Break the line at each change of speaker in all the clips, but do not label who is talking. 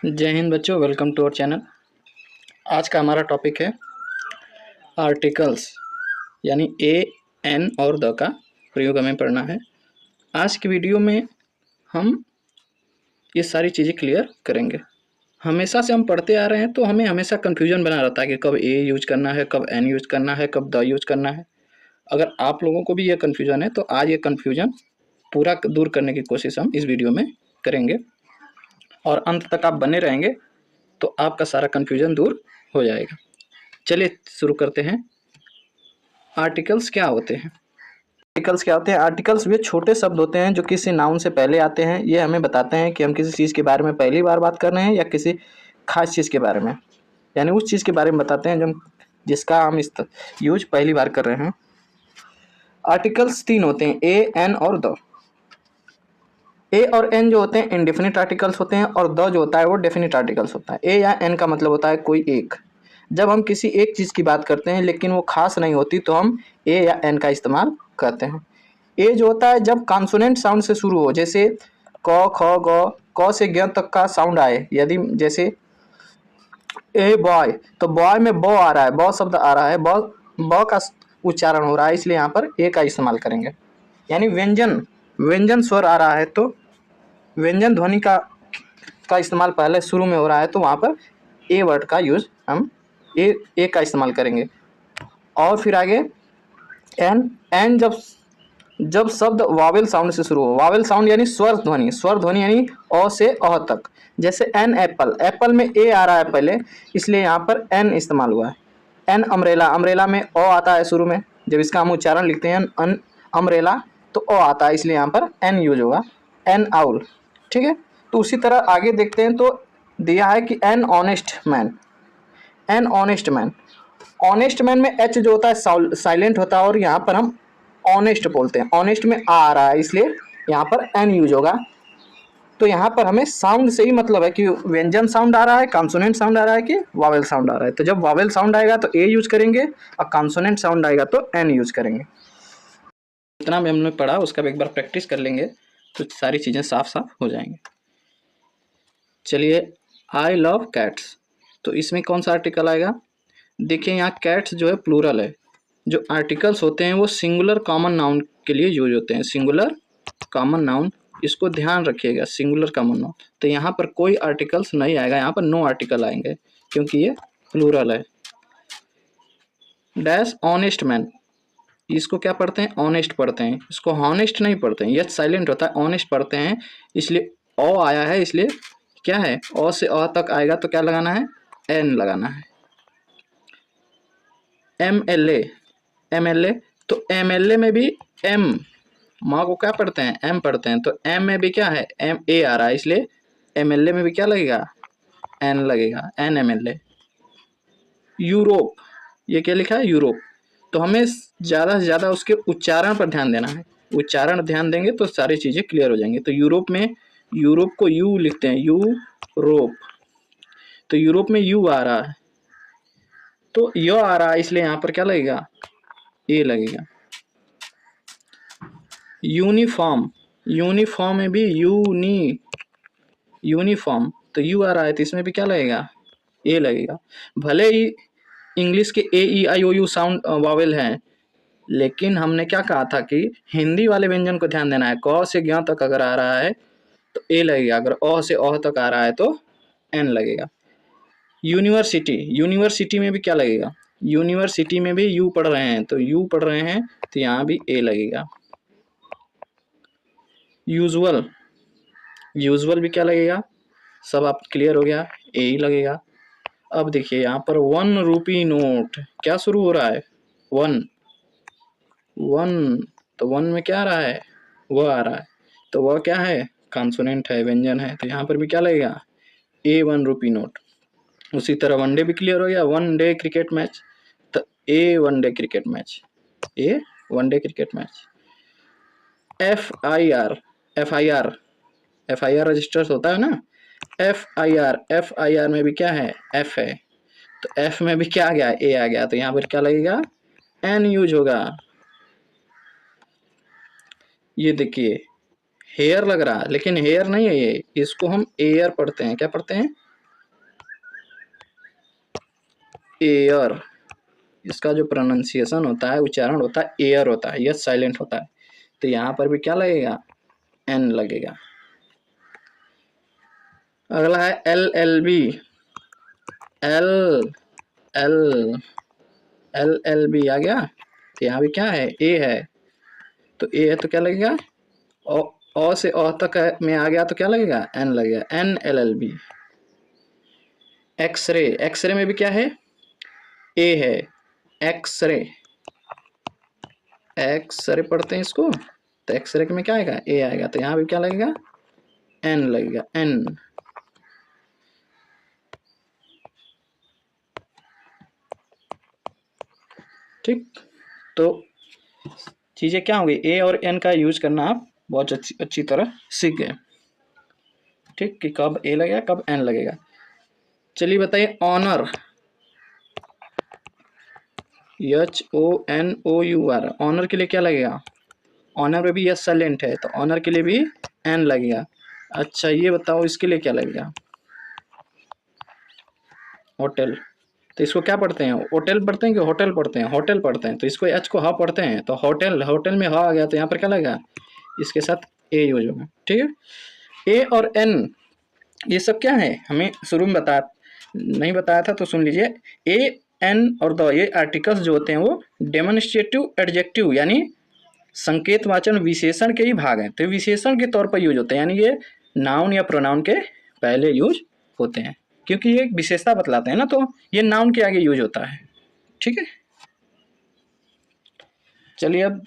जय हिंद बच्चों, welcome to our channel. आज का हमारा टॉपिक है आर्टिकल्स, यानी ए, एन और द का प्रयोग हमें पढ़ना है। आज की वीडियो में हम ये सारी चीज़ें क्लियर करेंगे। हमेशा से हम पढ़ते आ रहे हैं तो हमें हमेशा कन्फ्यूजन बना रहता है कि कब ए यूज करना है, कब एन यूज करना है, कब द यूज करना है। अगर आप लोगों को भी ये कन्फ्यूजन है तो आज ये कन्फ्यूजन पूरा दूर करने की कोशिश हम इस वीडियो में करेंगे और अंत तक आप बने रहेंगे तो आपका सारा कन्फ्यूजन दूर हो जाएगा। चलिए शुरू करते हैं। आर्टिकल्स क्या होते हैं? आर्टिकल्स वे छोटे शब्द होते हैं जो किसी नाउन से पहले आते हैं। ये हमें बताते हैं कि हम किसी चीज़ के बारे में पहली बार बात कर रहे हैं या किसी खास चीज़ के बारे में, यानी उस चीज़ के बारे में बताते हैं जिसका हम यूज पहली बार कर रहे हैं। आर्टिकल्स 3 होते हैं, ए, एन और द। ए और एन जो होते हैं इंडेफिनिट आर्टिकल्स होते हैं और द जो होता है वो डेफिनिट आर्टिकल्स होता है। ए या एन का मतलब होता है कोई एक। जब हम किसी एक चीज़ की बात करते हैं लेकिन वो खास नहीं होती तो हम ए या एन का इस्तेमाल करते हैं। ए जो होता है जब कॉन्सोनेंट साउंड से शुरू हो, जैसे क, ख, ग, क से ग तक का साउंड आए। यदि जैसे ए बॉय, तो बॉय में ब आ रहा है, ब शब्द आ रहा है, ब का उच्चारण हो रहा है, इसलिए यहाँ पर ए का इस्तेमाल करेंगे। यानी व्यंजन स्वर आ रहा है तो व्यंजन ध्वनि का इस्तेमाल पहले शुरू में हो रहा है तो वहाँ पर ए वर्ड का यूज हम ए का इस्तेमाल करेंगे। और फिर आगे एन जब शब्द वावेल साउंड से शुरू हो। वावेल साउंड यानी स्वर ध्वनि यानी अ से अ तक। जैसे एन एप्पल में ए आ रहा है पहले, इसलिए यहाँ पर एन इस्तेमाल हुआ है। एन अम्ब्रेला में अ आता है शुरू में, जब इसका हम उच्चारण लिखते हैं अन अम्ब्रेला तो अ आता है, इसलिए यहाँ पर एन यूज होगा। एन आउल, ठीक है। तो उसी तरह आगे देखते हैं तो दिया है कि an honest man. Honest man में एच जो होता है साइलेंट होता है और यहाँ पर हम ऑनेस्ट बोलते हैं। ऑनेस्ट में आ रहा है इसलिए यहाँ पर एन यूज होगा। तो यहाँ पर हमें साउंड से ही मतलब है कि व्यंजन साउंड आ रहा है, कॉन्सोनेंट साउंड आ रहा है कि वावेल साउंड आ रहा है। तो जब वावेल साउंड आएगा तो ए यूज करेंगे और कॉन्सोनेंट साउंड आएगा तो एन यूज करेंगे। जितना भी हमने पढ़ा उसका एक बार प्रैक्टिस कर लेंगे तो सारी चीज़ें साफ साफ हो जाएंगी। चलिए, आई लव कैट्स, तो इसमें कौन सा आर्टिकल आएगा? देखिए यहाँ कैट्स जो है प्लूरल है। जो आर्टिकल्स होते हैं वो सिंगुलर कॉमन नाउन के लिए यूज होते हैं। सिंगुलर कॉमन नाउन, इसको ध्यान रखिएगा, सिंगुलर कॉमन नाउन। तो यहाँ पर कोई आर्टिकल्स नहीं आएगा, यहाँ पर नो आर्टिकल आएंगे क्योंकि ये प्लूरल है। डैश ऑनेस्ट मैन, इसको क्या पढ़ते हैं? ऑनेस्ट पढ़ते हैं, इसको हॉनेस्ट नहीं पढ़ते हैं। यह साइलेंट होता है, ऑनेस्ट पढ़ते हैं, इसलिए ओ आया है, इसलिए क्या है ओ से अ तक आएगा तो क्या लगाना है? एन लगाना है। एम एल ए, तो एम एल ए में भी एम, माँ को क्या पढ़ते हैं? एम पढ़ते हैं, तो एम में भी क्या है? एम ए आ रहा है, इसलिए एम एल ए में भी क्या लगेगा? एन लगेगा, N M L A. Europe, ये क्या लिखा है? यूरोप। तो हमें ज़्यादा से ज़्यादा उसके उच्चारण पर ध्यान देना है। उच्चारण ध्यान देंगे तो सारी चीज़ें क्लियर हो जाएंगी। तो यूरोप में यूरोप को यू लिखते हैं, यू रोप। तो यूरोप में यू आ रहा है तो यो आ रहा है, इसलिए यहाँ पर क्या लगेगा? ए लगेगा। यूनिफॉर्म में भी यूनिफॉर्म, तो यू आ रहा है तो इसमें भी क्या लगेगा? ए लगेगा। भले ही इंग्लिश के ए ई आई ओ यू साउंड वावेल हैं, लेकिन हमने क्या कहा था कि हिंदी वाले व्यंजन को ध्यान देना है। क से ज्ञ तक अगर आ रहा है तो ए लगेगा, अगर अ से अ तक आ रहा है तो एन लगेगा। यूनिवर्सिटी में भी क्या लगेगा? यूनिवर्सिटी में भी यू पढ़ रहे हैं तो यू पढ़ रहे हैं तो यहाँ भी ए लगेगा। यूजुअल भी क्या लगेगा? सब आप क्लियर हो गया, ए ही लगेगा। अब देखिए यहाँ पर 1 रुपी नोट, क्या शुरू हो रहा है? वन, तो वन में क्या आ रहा है? वह आ रहा है, तो वह क्या है? कॉन्सोनेंट है, व्यंजन है, तो यहाँ पर भी क्या लगेगा? ए 1 रुपी नोट। उसी तरह वनडे भी क्लियर हो गया, 1 डे क्रिकेट मैच, तो a 1 day cricket match, a 1 day cricket match. F I R registers होता है ना, एफ आई आर में भी क्या है? एफ है, तो एफ में भी क्या आ गया? ए आ गया, तो यहाँ पर क्या लगेगा? एन यूज होगा। ये देखिए हेयर लग रहा है, लेकिन हेयर नहीं है ये, इसको हम एयर पढ़ते हैं। क्या पढ़ते हैं? एयर, इसका जो प्रोनाउंसिएशन होता है, उच्चारण होता है एयर होता है, यस साइलेंट होता है। तो यहाँ पर भी क्या लगेगा, एन लगेगा। अगला है L L B, L L L L B आ गया। तो यहाँ भी क्या है, ए है, तो ए है तो क्या लगेगा, ओ से ओ तक में आ गया तो क्या लगेगा, एन लगेगा, N L L B. X-ray, x-ray में भी क्या है, ए है, एक्सरे, एक्सरे पढ़ते हैं इसको, तो एक्सरे में क्या आएगा, ए आएगा, तो यहाँ भी क्या लगेगा, एन लगेगा, एन। ठीक, तो चीजें क्या होंगी, ए और एन का यूज करना आप बहुत अच्छी तरह सीख गए। ठीक, कि कब ए लगेगा कब एन लगेगा। चलिए बताइए honour, H O N O U R, honour के लिए क्या लगेगा, ऑनर में भी यस साइलेंट है तो ऑनर के लिए भी एन लगेगा। अच्छा ये बताओ इसके लिए क्या लगेगा, होटल, तो इसको क्या पढ़ते हैं, होटल पढ़ते हैं कि होटल पढ़ते हैं, होटल पढ़ते हैं, तो इसको एच को ह पढ़ते हैं, तो होटल, होटल में ह आ गया तो यहाँ पर क्या लगेगा, इसके साथ ए यूज होगा। ठीक है, ए और एन ये सब क्या है, हमें शुरू में नहीं बताया था तो सुन लीजिए। ए एन और द, ये आर्टिकल्स जो होते हैं वो डेमोन्स्ट्रेटिव एडजेक्टिव यानी संकेतवाचन विशेषण के ही भाग हैं, तो विशेषण के तौर पर यूज होते हैं, यानी ये नाउन या प्रोनाउन के पहले यूज होते हैं, क्योंकि ये विशेषता बतलाते हैं ना, तो ये नाउन के आगे यूज होता है। ठीक है, चलिए अब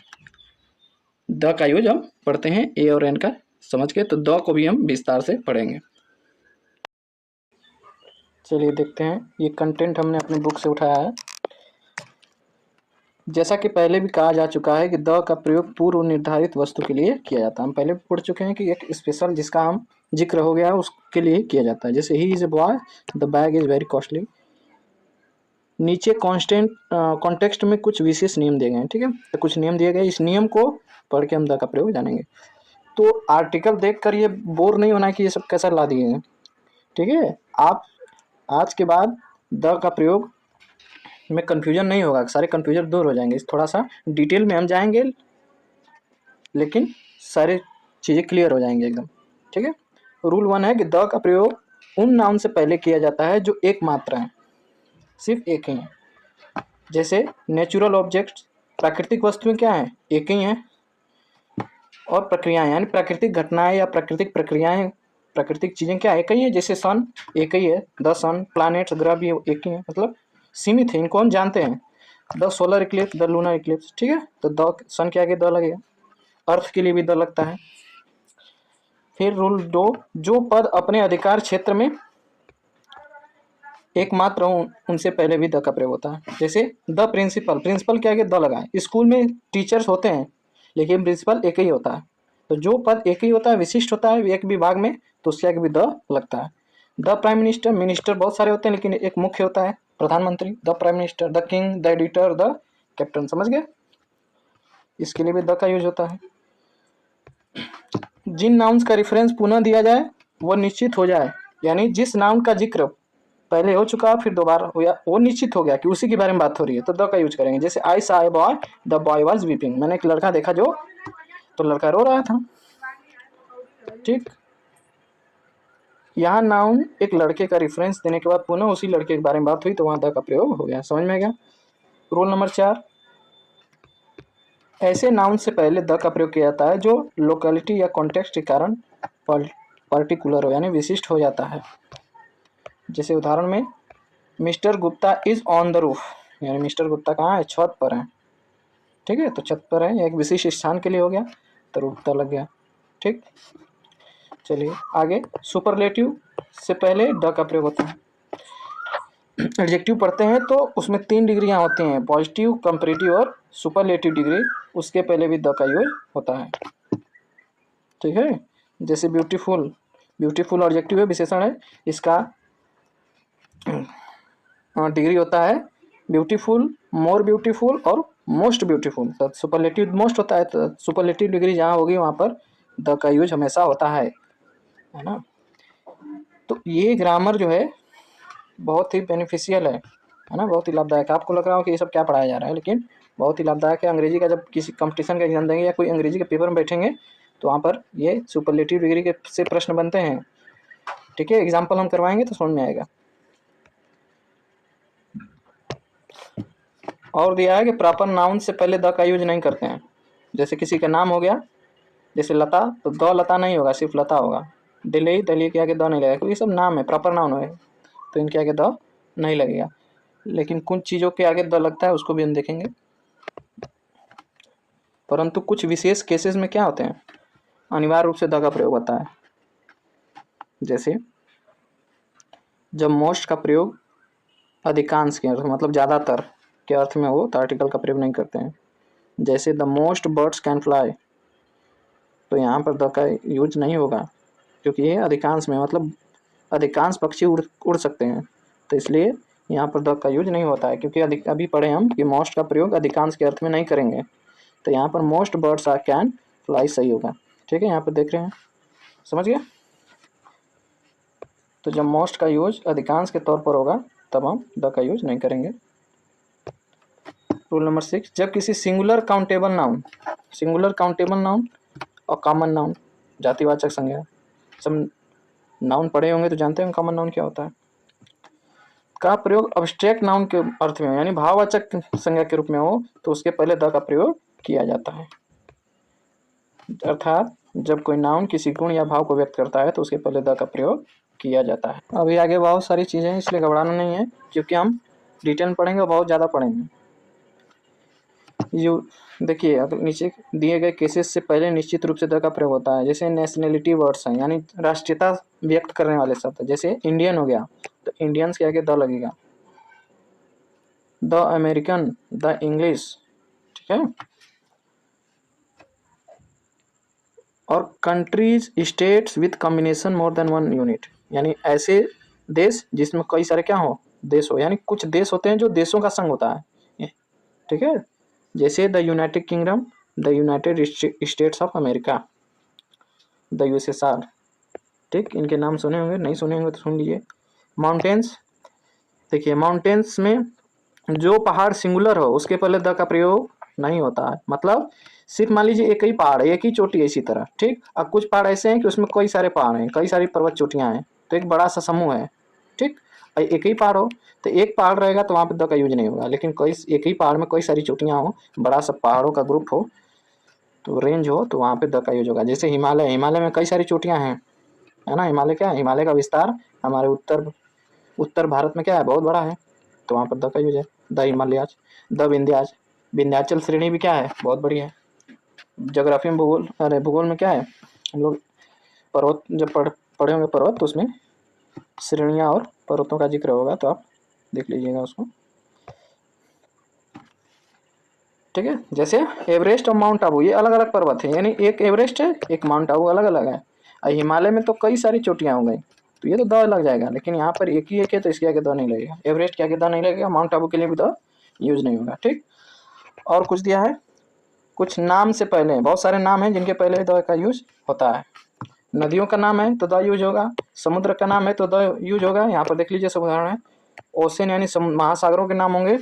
द का यूज हम पढ़ते हैं, ए और एन का समझ के, तो द को भी हम विस्तार से पढ़ेंगे। चलिए देखते हैं, ये कंटेंट हमने अपनी बुक से उठाया है। जैसा कि पहले भी कहा जा चुका है कि द का प्रयोग पूर्व निर्धारित वस्तु के लिए किया जाता है, हम पहले भी पढ़ चुके हैं कि एक स्पेशल जिसका हम जिक्र हो गया उसके लिए किया जाता है, जैसे he is a boy, the bag is very costly. नीचे कॉन्स्टेंट कॉन्टेक्स्ट में कुछ विशेष नियम दिए गए हैं। ठीक है, तो कुछ नियम दिए गए, इस नियम को पढ़ के हम द का प्रयोग जानेंगे। तो आर्टिकल देखकर ये बोर नहीं होना कि ये सब कैसा ला दिए हैं। ठीक है, आप आज के बाद द का प्रयोग में कंफ्यूजन नहीं होगा, सारे कंफ्यूजन दूर हो जाएंगे, थोड़ा सा डिटेल में हम जाएंगे लेकिन सारे चीज़ें क्लियर हो जाएंगे एकदम। ठीक है, रूल 1 है कि द का प्रयोग उन नाउन से पहले किया जाता है जो एक मात्रा है, सिर्फ एक ही है। जैसे नेचुरल ऑब्जेक्ट्स, प्राकृतिक वस्तुएं क्या हैं, एक ही हैं, और प्रक्रियाएं यानी प्राकृतिक घटनाएं या प्राकृतिक प्रक्रियाएं, प्राकृतिक चीज़ें क्या एक ही है, जैसे सन एक ही है, द सन, प्लैनेट्स ग्रह भी एक ही है, मतलब सीमित है, इनको हम जानते हैं। The solar Eclipse, the lunar Eclipse. ठीक है, तो द सन के आगे द लगेगा, अर्थ के लिए भी द लगता है। फिर रूल 2, जो पद अपने अधिकार क्षेत्र में एकमात्र हो उनसे पहले भी द का प्रयोग होता है। जैसे द प्रिंसिपल, प्रिंसिपल के आगे द लगा है। स्कूल में टीचर्स होते हैं लेकिन प्रिंसिपल एक ही होता है, तो जो पद एक ही होता है, विशिष्ट होता है एक विभाग में, तो उसके आगे भी द लगता है। द प्राइम मिनिस्टर, मिनिस्टर बहुत सारे होते हैं लेकिन एक मुख्य होता है, प्रधानमंत्री, the prime minister. The king, the editor, the captain, समझ गए, इसके लिए भी द का यूज होता है। जिन नाउन्स का रेफरेंस पुनः दिया जाए वो निश्चित हो जाए, यानी जिस नाउन का जिक्र पहले हो चुका फिर दोबारा हो या वो निश्चित हो गया कि उसी के बारे में बात हो रही है, तो द का यूज करेंगे। जैसे आई सा a boy, the boy was weeping, मैंने एक लड़का देखा जो, तो लड़का रो रहा था। ठीक, यहाँ नाउन एक लड़के का रेफरेंस देने के बाद पुनः उसी लड़के के बारे में बात हुई तो वहां द का प्रयोग हो गया। समझ में आ गया। रूल नंबर 4, ऐसे नाउन से पहले द का प्रयोग किया जाता है जो लोकेलिटी या कॉन्टेक्स्ट के कारण पर्टिकुलर हो यानी विशिष्ट हो जाता है। जैसे उदाहरण में mister Gupta is on the roof, यानी मिस्टर गुप्ता कहाँ है, छत पर है। ठीक है, तो छत पर है, एक विशिष्ट स्थान के लिए हो गया, तो रूफ द लग गया। ठीक, चलिए आगे। सुपरलेटिव से पहले द का प्रयोग होता है। एडजेक्टिव पढ़ते हैं तो उसमें 3 डिग्रियां होती हैं, पॉजिटिव, कंपैरेटिव और सुपरलेटिव डिग्री, उसके पहले भी द का यूज होता है। ठीक है, जैसे ब्यूटीफुल, ब्यूटीफुल एडजेक्टिव है, विशेषण है, इसका डिग्री होता है ब्यूटीफुल, मोर ब्यूटीफुल और मोस्ट ब्यूटीफुल। तो सुपरलेटिव मोस्ट होता है, तो सुपरलेटिव डिग्री जहाँ होगी वहाँ पर द का यूज हमेशा होता है ना। तो ये ग्रामर जो है बहुत ही बेनिफिशियल है, है ना, बहुत ही लाभदायक है। आपको लग रहा हो कि ये सब क्या पढ़ाया जा रहा है, लेकिन बहुत ही लाभदायक है। अंग्रेजी का जब किसी कंपटीशन का एग्जाम देंगे या कोई अंग्रेजी के पेपर में बैठेंगे तो वहाँ पर ये सुपरलेटिव डिग्री के से प्रश्न बनते हैं। ठीक है, एग्जाम्पल हम करवाएंगे तो समझ में आएगा। और दिया है कि प्रॉपर नाउन से पहले द का यूज नहीं करते हैं। जैसे किसी का नाम हो गया, जैसे लता, तो द लता नहीं होगा, सिर्फ लता होगा। दिल्ली, दिल्ली के आगे द नहीं लगेगा, क्योंकि सब नाम है, प्रॉपर नाउन है, तो इनके आगे द नहीं लगेगा। लेकिन कुछ चीज़ों के आगे द लगता है, उसको भी हम देखेंगे। परंतु कुछ विशेष केसेस में क्या होते हैं, अनिवार्य रूप से द का प्रयोग होता है। जैसे जब मोस्ट का प्रयोग अधिकांश के अर्थ, मतलब ज़्यादातर के अर्थ में हो, तो आर्टिकल का प्रयोग नहीं करते हैं। जैसे the most birds can fly, तो यहाँ पर द का यूज नहीं होगा, क्योंकि ये अधिकांश में, मतलब अधिकांश पक्षी उड़ सकते हैं, तो इसलिए यहाँ पर द का यूज नहीं होता है। क्योंकि अभी पढ़े हम कि मोस्ट का प्रयोग अधिकांश के अर्थ में नहीं करेंगे, तो यहाँ पर most birds are can fly सही होगा। ठीक है, यहाँ पर देख रहे हैं, समझ गए। तो जब मोस्ट का यूज अधिकांश के तौर पर होगा तब हम द का यूज नहीं करेंगे। रूल नंबर 6, जब किसी सिंगुलर काउंटेबल नाउन और कॉमन नाउन, जातिवाचक संज्ञा, सब नाउन पढ़े होंगे तो जानते हैं कॉमन नाउन क्या होता है, का प्रयोग अब्स्ट्रैक्ट नाउन के अर्थ में, यानी भाववाचक संज्ञा के रूप में हो, तो उसके पहले द का प्रयोग किया जाता है। अर्थात जब कोई नाउन किसी गुण या भाव को व्यक्त करता है तो उसके पहले द का प्रयोग किया जाता है। अभी आगे बहुत सारी चीज़ें हैं, इसलिए घबराना नहीं है, क्योंकि हम डिटेल पढ़ेंगे और बहुत ज़्यादा पढ़ेंगे। यू देखिए, अब नीचे दिए गए केसेस से पहले निश्चित रूप से द का प्रयोग होता है। जैसे नेशनलिटी वर्ड्स हैं, यानी राष्ट्रीयता व्यक्त करने वाले शब्द, जैसे इंडियन हो गया तो इंडियंस के आगे द लगेगा। द अमेरिकन, द इंग्लिश, ठीक है। और countries, states with combination more than one unit, यानी ऐसे देश जिसमें कई सारे क्या हो, देश हो, यानी कुछ देश होते हैं जो देशों का संघ होता है। ठीक है, जैसे the United kingdom, the United states of America, the USSR. ठीक, इनके नाम सुने होंगे, नहीं सुने होंगे तो सुन लीजिए। माउंटेन्स, देखिए माउंटेन्स में जो पहाड़ सिंगुलर हो उसके पहले द का प्रयोग नहीं होता है। मतलब सिर्फ मान लीजिए एक ही पहाड़ है, एक ही चोटी है, इसी तरह। ठीक, अब कुछ पहाड़ ऐसे हैं कि उसमें कई सारे पहाड़ हैं, कई सारी पर्वत चोटियां हैं, तो एक बड़ा सा समूह है। ठीक, एक ही पहाड़ हो तो एक पहाड़ रहेगा तो वहाँ पे द का यूज नहीं होगा। लेकिन कई एक ही पहाड़ में कई सारी चोटियां हो, बड़ा सा पहाड़ों का ग्रुप हो, तो रेंज हो, तो वहाँ पे द का यूज होगा। जैसे हिमालय, हिमालय में कई सारी चोटियां हैं, है ना। हिमालय क्या है, हिमालय का विस्तार हमारे उत्तर भारत में क्या है, बहुत बड़ा है, तो वहाँ पर द का यूज है। द हिमालयाज, द विंध्याज, विंध्याचल श्रेणी भी क्या है, बहुत बड़ी है। ज्योग्राफी में भूगोल में क्या है, हम लोग पर्वत जब पढ़े होंगे पर्वत, तो उसमें श्रेणियाँ और पर्वतों का जिक्र होगा, तो आप देख लीजिएगा उसको। ठीक है, जैसे एवरेस्ट और माउंट आबू, ये अलग अलग पर्वत है, यानी एक एवरेस्ट है, एक माउंट आबू, अलग अलग है। और हिमालय में तो कई सारी चोटियाँ हो गई, तो ये तो द लग जाएगा। लेकिन यहाँ पर एक ही एक है, तो इसके आगे द नहीं लगेगा। एवरेस्ट के आगे द नहीं लगेगा, माउंट आबू के लिए भी द यूज नहीं होगा। ठीक, और कुछ दिया है, कुछ नाम से पहले, बहुत सारे नाम हैं जिनके पहले द का यूज होता है। नदियों का नाम है तो द यूज होगा, समुद्र का नाम है तो द यूज होगा। यहाँ पर देख लीजिए, सब उदाहरण है। ओशन यानी महासागरों के नाम होंगे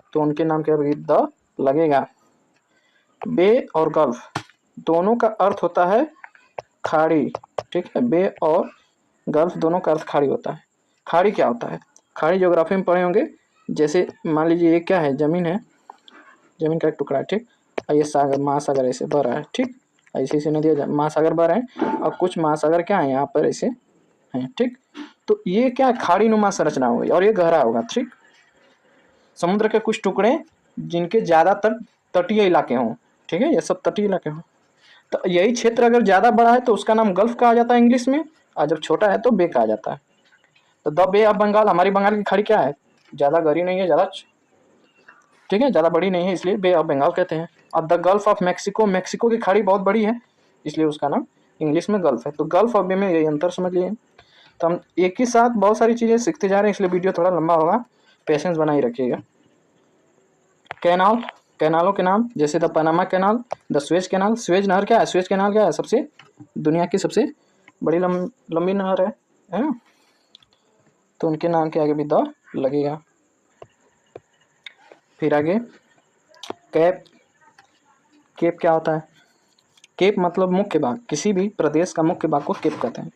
तो उनके नाम के आगे द लगेगा। बे और गल्फ दोनों का अर्थ होता है खाड़ी। ठीक है, बे और गल्फ दोनों का अर्थ खाड़ी होता है। खाड़ी क्या होता है, खाड़ी ज्योग्राफी में पढ़े होंगे। जैसे मान लीजिए ये क्या है, जमीन है, जमीन का एक टुकड़ा है। ठीक, और ये सागर, महासागर ऐसे बह रहा है। ठीक, ऐसे ऐसे नदियाँ महासागर बह रहे हैं, और कुछ महासागर क्या है यहाँ पर ऐसे हैं। ठीक, तो ये क्या खाड़ी नुमा संरचना होगी और ये गहरा होगा। ठीक, समुद्र के कुछ टुकड़े जिनके ज़्यादातर तटीय इलाके हों, ठीक है, ये सब तटीय इलाके हों, तो यही क्षेत्र अगर ज़्यादा बड़ा है तो उसका नाम गल्फ कहा जाता है इंग्लिश में, और जब छोटा है तो बे कहा जाता है। तो द बे ऑफ बंगाल, हमारी बंगाल की खाड़ी क्या है, ज़्यादा गहरी नहीं है, ज़्यादा, ठीक है, ज़्यादा बड़ी नहीं है, इसलिए बे ऑफ बंगाल कहते हैं। और the gulf of Mexico, Mexico की खाड़ी बहुत बड़ी है, इसलिए उसका नाम इंग्लिश में गल्फ है। तो गल्फ और बे में यही अंतर समझ लिए। तो हम एक ही साथ बहुत सारी चीज़ें सीखते जा रहे हैं, इसलिए वीडियो थोड़ा लंबा होगा, पेशेंस बनाए रखिएगा। कैनाल, कैनालों के नाम, जैसे the Panama canal, the Suez canal. Suez नहर क्या है, स्वेज कैनाल क्या है, सबसे दुनिया की सबसे बड़ी लंबी नहर है ना, तो उनके नाम के आगे भी द लगेगा। फिर आगे कैप। केप क्या होता है? केप मतलब मुख्य भाग, किसी भी प्रदेश का मुख्य भाग को केप कहते हैं।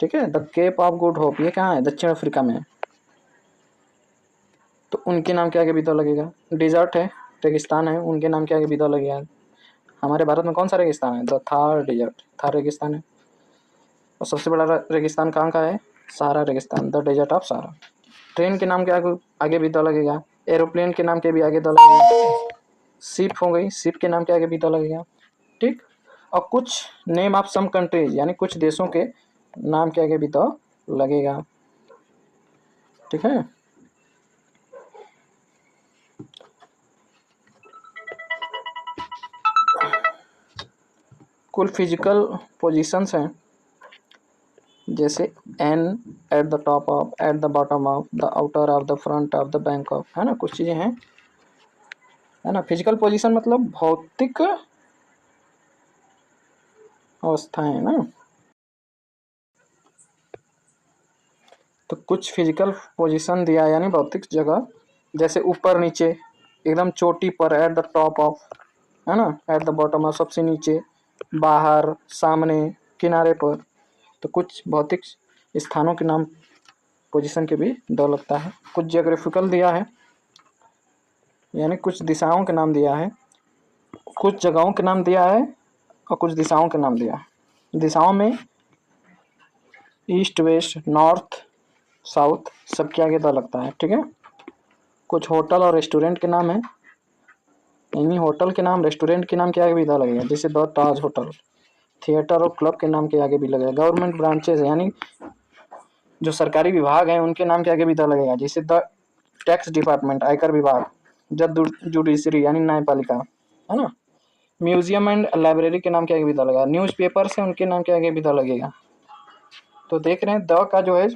ठीक है, the Cape of Good Hope, ये कहाँ है? दक्षिण अफ्रीका में है। तो उनके नाम के आगे भी तो लगेगा। डिजर्ट है, रेगिस्तान है, उनके नाम के आगे भी तो लगेगा। हमारे भारत में कौन सा रेगिस्तान है? द थार डेजर्ट, थार रेगिस्तान है। और सबसे बड़ा रेगिस्तान कहाँ का है? सहारा रेगिस्तान, the desert of Sahara. Train के नाम के आगे भी तो लगेगा। एरोप्लेन के नाम के भी आगे तो लगेगा। शिप हो गई, शिप के नाम के आगे भी तो लगेगा। ठीक। और कुछ नेम ऑफ सम कंट्रीज, यानी कुछ देशों के नाम के आगे भी तो लगेगा। ठीक है। कुल फिजिकल पोजीशंस हैं, जैसे in, at the top of, at the bottom of, the outer of, the front of, the back of, है ना, कुछ चीज़ें हैं, है ना। फिजिकल पोजीशन मतलब भौतिक अवस्थाएं है ना। तो कुछ फिजिकल पोजीशन दिया है, यानी भौतिक जगह, जैसे ऊपर नीचे, एकदम चोटी पर, एट द टॉप ऑफ, है ना, एट द बॉटम ऑफ, सबसे नीचे, बाहर, सामने, किनारे पर। तो कुछ भौतिक स्थानों के नाम पोजीशन के भी दो लगता है। कुछ जियोग्राफिकल दिया है, यानी कुछ दिशाओं के नाम दिया है, कुछ जगहों के नाम दिया है, और कुछ दिशाओं के नाम दिया है। दिशाओं में ईस्ट, वेस्ट, नॉर्थ, साउथ, सबके आगे द लगता है। ठीक है। कुछ होटल और रेस्टोरेंट के नाम है, यानी होटल के नाम, रेस्टोरेंट के नाम के आगे भी द लगेगा, जैसे द ताज होटल। थिएटर और क्लब के नाम के आगे भी लगेगा। गवर्नमेंट ब्रांचेज, यानी जो सरकारी विभाग हैं, उनके नाम के आगे भी द लगेगा, जैसे द टैक्स डिपार्टमेंट, आयकर विभाग, द जुडिशरी यानी न्यायपालिका, है ना। म्यूजियम एंड लाइब्रेरी के नाम के आगे भी द लगेगा। न्यूज़ पेपर्स है, उनके नाम के आगे भी द लगेगा। तो देख रहे हैं द का जो है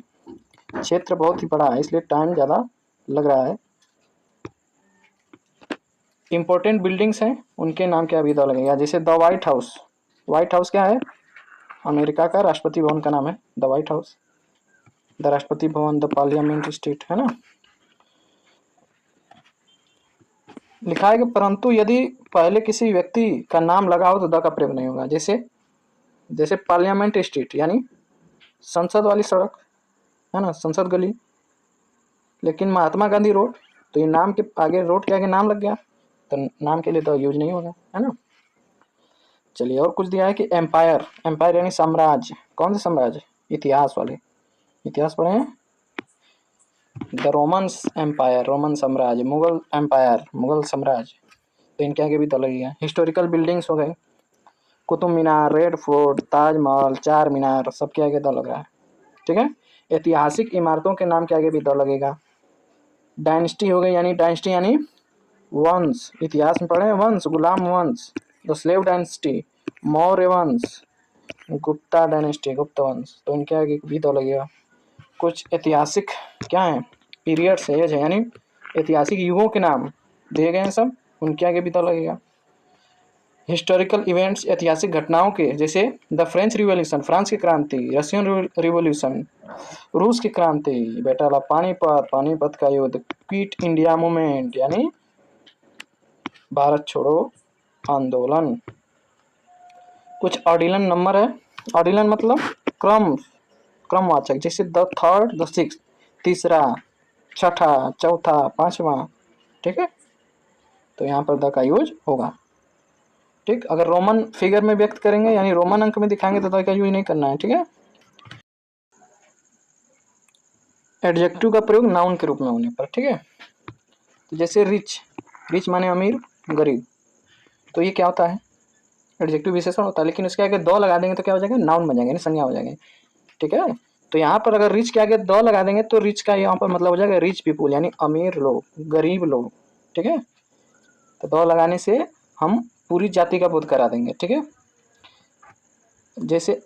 क्षेत्र बहुत ही बड़ा है, इसलिए टाइम ज़्यादा लग रहा है। इंपॉर्टेंट बिल्डिंग्स हैं, उनके नाम के आगे द लगेगा, जैसे the white house. White house क्या है? अमेरिका का राष्ट्रपति भवन का नाम है the white house. The Rashtrapati Bhavan, the parliament state, है ना। लिखा है कि परंतु यदि पहले किसी व्यक्ति का नाम लगा हो तो द का प्रयोग नहीं होगा। जैसे जैसे पार्लियामेंट स्ट्रीट, यानी संसद वाली सड़क, है ना, संसद गली। लेकिन महात्मा गांधी रोड, तो ये नाम के आगे, रोड के आगे नाम लग गया, तो नाम के लिए तो यूज नहीं होगा, है ना। चलिए, और कुछ दिया है कि एम्पायर। एम्पायर यानी साम्राज्य। कौन से साम्राज्य? इतिहास वाले। इतिहास पढ़े हैं? द रोमन्स एम्पायर, रोमन साम्राज्य। मुगल एम्पायर, मुगल साम्राज्य। तो इनके आगे भी तो लगेगा। हिस्टोरिकल बिल्डिंग्स हो गए, कुतुब मीनार, रेड फोर्ट, ताजमहल, चार मीनार, सबके आगे द लग रहा है। ठीक है। ऐतिहासिक इमारतों के नाम के आगे भी द लगेगा। डायनेस्टी हो गई, यानी डायनेस्टी यानी वंश। इतिहास में पढ़े वंश, गुलाम वंश, द स्लेव डायनेस्टी, मौर्य वंश, गुप्ता डायनेस्टी, गुप्त वंश। तो इनके आगे भी द लगेगा। कुछ ऐतिहासिक क्या है? पीरियड्स है, यानी ऐतिहासिक युगों के नाम दिए गए हैं सब, उनके आगे भी द लगेगा। हिस्टोरिकल इवेंट्स, ऐतिहासिक घटनाओं के, जैसे द फ्रेंच रिवॉल्यूशन, फ्रांस की क्रांति, रशियन रिवॉल्यूशन, रूस की क्रांति, बैटल ऑफ पानीपत, पानीपत का युद्ध, क्विट इंडिया मूवमेंट, यानी भारत छोड़ो आंदोलन। कुछ ऑर्डिनल नंबर है। ऑर्डिनल मतलब क्रमवाचक, जैसे द थर्ड, द सिक्स, तीसरा, छठा, चौथा, पांचवा। ठीक है। तो यहाँ पर द का यूज होगा। ठीक। अगर रोमन फिगर में व्यक्त करेंगे, यानी रोमन अंक में दिखाएंगे, तो द का यूज नहीं करना है। ठीक है। एडजेक्टिव का प्रयोग नाउन के रूप में होने पर। ठीक है। तो जैसे रिच, रिच माने अमीर, गरीब, तो ये क्या होता है? एडजेक्टिव विशेषण होता है, लेकिन उसके आगे दो लगा देंगे तो क्या हो जाएगा? नाउन बन जाएगा, यानी संज्ञा हो जाएगी। ठीक है। तो यहाँ पर अगर रिच के आगे दो लगा देंगे तो रिच का यहाँ पर मतलब हो जाएगा रिच पीपुल, यानी अमीर लोग, गरीब लोग। ठीक है। तो दो लगाने से हम पूरी जाति का बोध करा देंगे। ठीक है। जैसे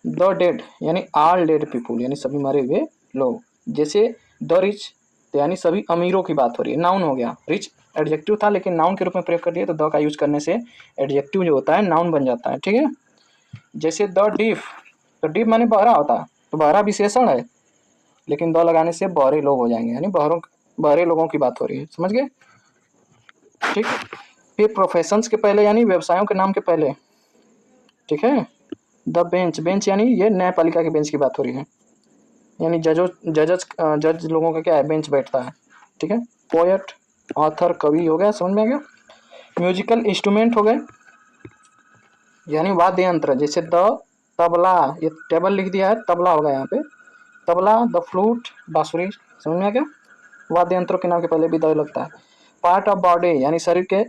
द डेड, यानी ऑल डेड पीपुल, यानी सभी मरे हुए लोग। जैसे द रिच, तो यानी सभी अमीरों की बात हो रही है, नाउन हो गया। रिच एडजेक्टिव था, लेकिन नाउन के रूप में प्रयोग कर दिया, तो द का यूज करने से एडजेक्टिव जो होता है नाउन बन जाता है। ठीक है। जैसे द डीफ, तो डीफ माने बहरा होता है, तो बहरा विशेषण है, लेकिन द लगाने से बहरे लोग हो जाएंगे, यानी बहरे लोगों की बात हो रही है। समझ गए? ठीक। फिर प्रोफेशंस के पहले यानी व्यवसायों के नाम के पहले, ठीक है। द बेंच, बेंच यानी ये न्यायपालिका के बेंच की बात हो रही है, यानी जज लोगों का क्या है, बेंच बैठता है, ठीक है। पोएट, ऑथर, कवि हो गया, समझ में आ गया। म्यूजिकल इंस्ट्रूमेंट हो गए यानी वाद्य यंत्र, जैसे द तबला, ये टेबल लिख दिया है, तबला होगा यहाँ पे, तबला, द फ्लूट, बांसुरी, समझ में आ गया। वाद्य यंत्रों के नाम के पहले भी द लगता है। पार्ट ऑफ बॉडी यानी शरीर के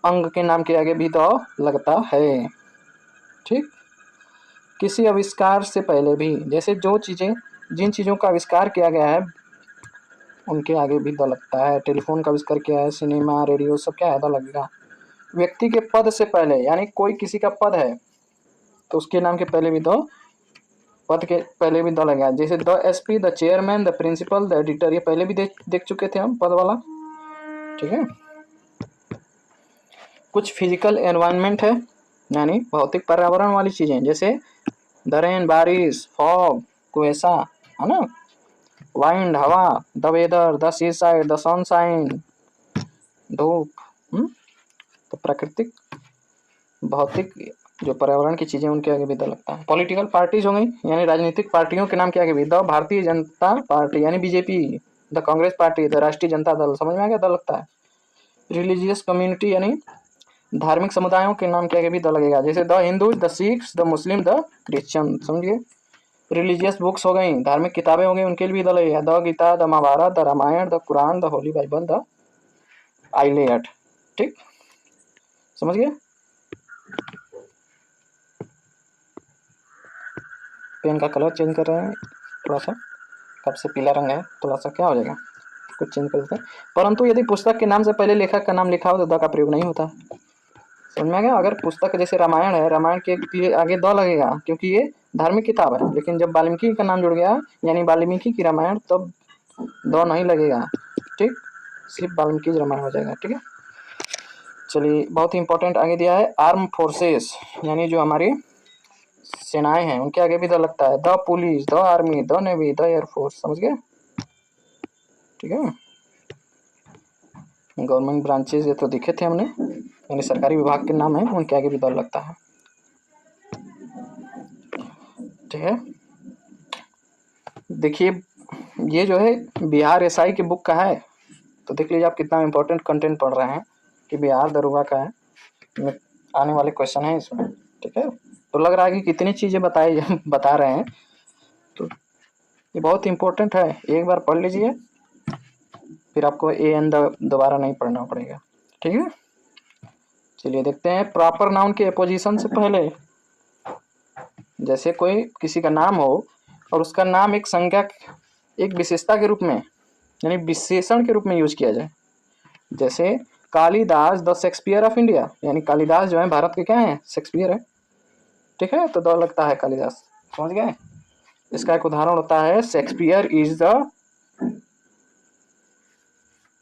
अंग के नाम के आगे भी द लगता है, ठीक। किसी आविष्कार से पहले भी, जैसे जिन चीज़ों का आविष्कार किया गया है उनके आगे भी द लगता है। टेलीफोन का आविष्कार किया है, सिनेमा, रेडियो, सब क्या है, द लगेगा। व्यक्ति के पद से पहले यानी कोई किसी का पद है तो उसके नाम के पहले भी द, पद के पहले भी द लगेगा। जैसे the SP, the chairman, the principal, the editor, ये पहले भी देख चुके थे हम, पद वाला, ठीक है। कुछ फिजिकल एनवायरनमेंट है यानी भौतिक पर्यावरण वाली चीजें, जैसे द रेन, बारिश, फॉग, कुएसा, है ना। वाइंड, हवा, the weather, the seaside, the sunshine, धूप। तो प्राकृतिक भौतिक जो पर्यावरण की चीजें उनके आगे भी द लगता है। पॉलिटिकल पार्टीज हो गई यानी राजनीतिक पार्टियों के नाम के आगे भी द भारतीय जनता पार्टी यानी BJP, the Congress party, the राष्ट्रीय जनता दल, समझ में आ गया, द लगता है। रिलीजियस कम्युनिटी यानी धार्मिक समुदायों के नाम के आगे भी द लगेगा, जैसे the Hindu, the Sikhs, the Muslim, the Christian, समझिए। रिलीजियस बुक्स हो गई, धार्मिक किताबें हो गई, उनके लिए भी द लगेगा, the Gita, the Mahabharata, the Ramayana, the Quran, the holy Bible, the Iliad, ठीक, समझ गए। पेन का कलर चेंज कर रहे हैं थोड़ा सा, कब से पीला रंग है, थोड़ा सा क्या हो जाएगा, कुछ चेंज कर देते हैं। परंतु यदि पुस्तक के नाम से पहले लेखक का नाम लिखा हो तो द का प्रयोग नहीं होता, समझ में आ गया। अगर पुस्तक जैसे रामायण है, रामायण के आगे द लगेगा क्योंकि ये धार्मिक किताब है, लेकिन जब वाल्मीकि का नाम जुड़ गया यानी वाल्मीकि की रामायण, तब द नहीं लगेगा, ठीक, सिर्फ वाल्मीकि रामायण हो जाएगा, ठीक है। चलिए, बहुत ही इंपॉर्टेंट आगे दिया है, आर्म फोर्सेस यानी जो हमारी सेनाएं हैं उनके आगे भी द लगता है, the police, the army, the navy, the air force, समझ गए, ठीक है। गवर्नमेंट ब्रांचेस ये तो दिखे थे हमने, यानी सरकारी विभाग के नाम है, उनके आगे भी द लगता है, ठीक है। देखिए ये जो है बिहार एसआई की बुक का है, तो देख लीजिए आप कितना इंपॉर्टेंट कंटेंट पढ़ रहे हैं कि बिहार दरोगा का है, आने वाले क्वेश्चन है इसमें, ठीक है। तो लग रहा है कि कितनी चीज़ें बता रहे हैं, तो ये बहुत इंपॉर्टेंट है, एक बार पढ़ लीजिए फिर आपको एन दोबारा नहीं पढ़ना पड़ेगा, ठीक है। चलिए देखते हैं प्रॉपर नाउन के अपोजिशन से पहले, जैसे कोई किसी का नाम हो और उसका नाम एक संज्ञा, एक विशेषता के रूप में यानी विशेषण के रूप में यूज किया जाए, जैसे Kalidas the Shakespeare of India, यानी कालिदास जो है भारत के क्या है, शेक्सपियर है, ठीक है, तो द लगता है कालिदास, समझ गए। इसका एक उदाहरण होता है Shakespeare is the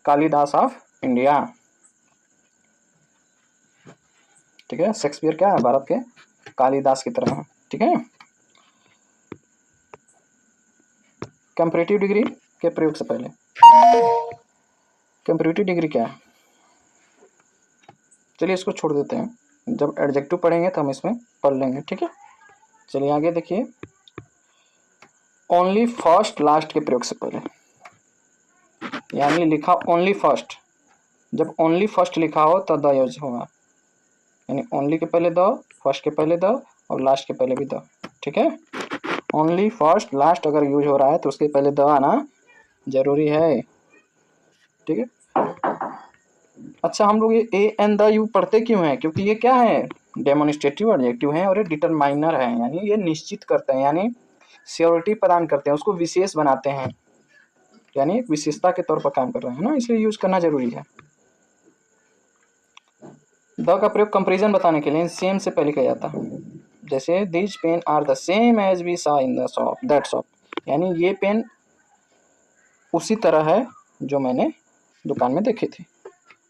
Kalidas of India, ठीक है। शेक्सपियर क्या है, भारत के कालिदास की तरह है, ठीक है। कंपैरेटिव डिग्री के प्रयोग से पहले, कंपैरेटिव डिग्री क्या है, चलिए इसको छोड़ देते हैं, जब एडजेक्टिव पढ़ेंगे तो हम इसमें पढ़ लेंगे, ठीक है। चलिए आगे देखिए, ओनली फर्स्ट लास्ट के प्रयोग से पहले, यानी लिखा ओनली फर्स्ट, जब ओनली फर्स्ट लिखा हो तो द यूज होगा, यानी ओनली के पहले द, फर्स्ट के पहले द और लास्ट के पहले भी द, ठीक है। ओनली फर्स्ट लास्ट अगर यूज हो रहा है तो उसके पहले द आना जरूरी है, ठीक है। अच्छा, हम लोग ये ए एन द यू पढ़ते क्यों हैं, क्योंकि ये क्या है, डेमोनिस्ट्रेटिव एडजेक्टिव है और ये डिटरमाइनर है, यानी ये निश्चित करते हैं, यानी श्योरिटी प्रदान करते हैं, उसको विशेष बनाते हैं, यानी एक विशेषता के तौर पर काम कर रहे हैं ना, इसलिए यूज करना जरूरी है। द का प्रयोग कंपैरिजन बताने के लिए सेम से पहले किया जाता है, जैसे these pen are the same as we saw in the shop, that shop, यानी ये पेन उसी तरह है जो मैंने दुकान में देखी थी।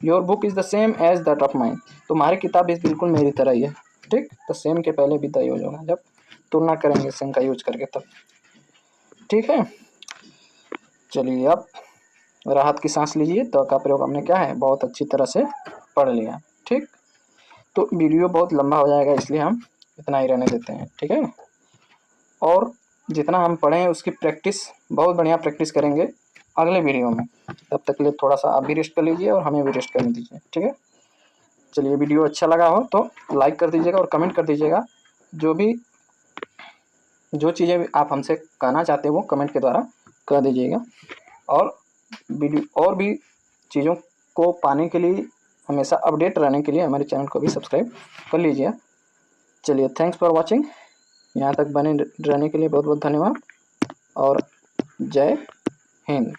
Your book is the same as that of mine, तुम्हारी किताब इस बिल्कुल मेरी तरह ही है, ठीक। तो सेम के पहले भी द यूज होगा जब तुलना करेंगे सेम का यूज करके तब, ठीक है। चलिए अब राहत की सांस लीजिए। द का प्रयोग हमने क्या है बहुत अच्छी तरह से पढ़ लिया। ठीक, तो वीडियो बहुत लंबा हो जाएगा इसलिए हम इतना ही रहने देते हैं। ठीक है, और जितना हम पढ़े हैं उसकी प्रैक्टिस बहुत बढ़िया प्रैक्टिस करेंगे अगले वीडियो में। तब तक के लिए थोड़ा सा आप भी रेस्ट कर लीजिए और हमें भी रेस्ट करने दीजिए। ठीक है, चलिए वीडियो अच्छा लगा हो तो लाइक कर दीजिएगा और कमेंट कर दीजिएगा। जो चीज़ें आप हमसे कहना चाहते हैं वो कमेंट के द्वारा कह दीजिएगा। और वीडियो और भी चीज़ों को पाने के लिए, हमेशा अपडेट रहने के लिए हमारे चैनल को भी सब्सक्राइब कर लीजिए। चलिए, थैंक्स फॉर वॉचिंग। यहाँ तक बने रहने के लिए बहुत बहुत धन्यवाद और जय हिंद।